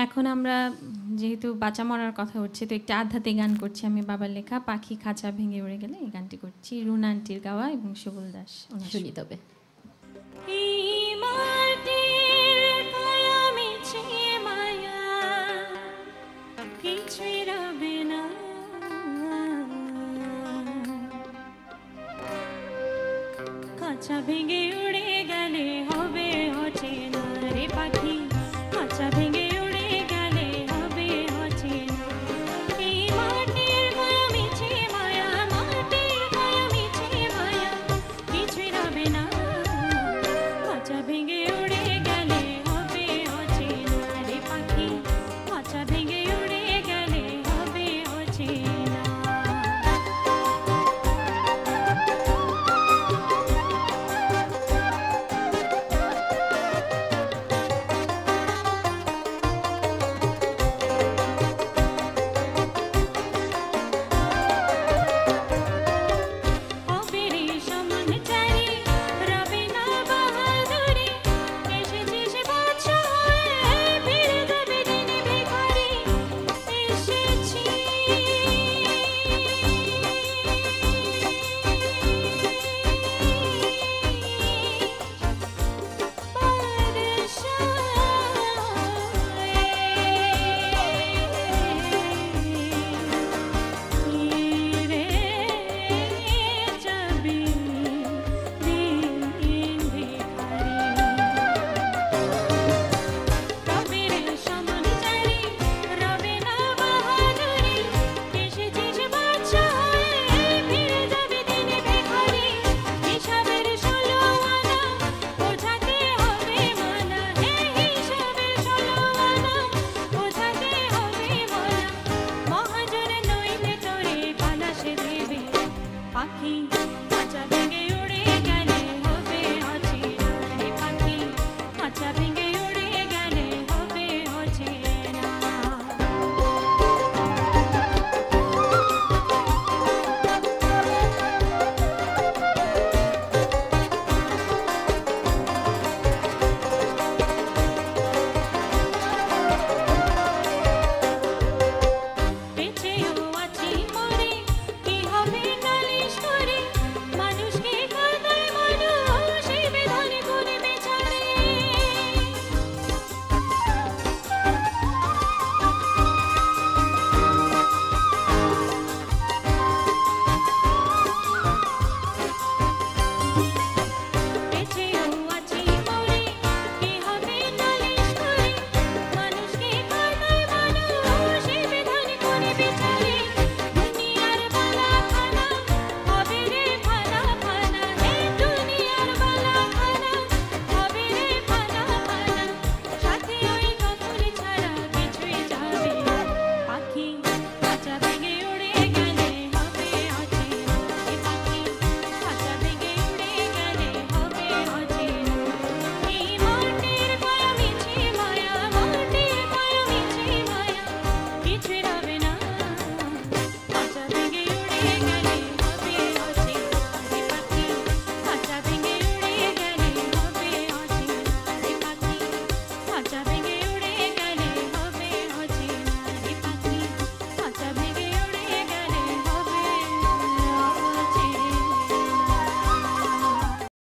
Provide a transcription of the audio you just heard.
এখন আমরা যেহেতু বাঁচা মরার কথা হচ্ছে তো একটা আধ্যাত্মিক গান করছি আমি বাবার লেখা পাখি খাঁচা ভেঙে উড়ে গেলে এই গানটি করছি রুনা আন্টির গাওয়া এবং সুবল দাস ওনার শুনি তবে এই মাটির কায়া মিছে মায়া কিছুই রবে না খাঁচা ভেঙে উড়ে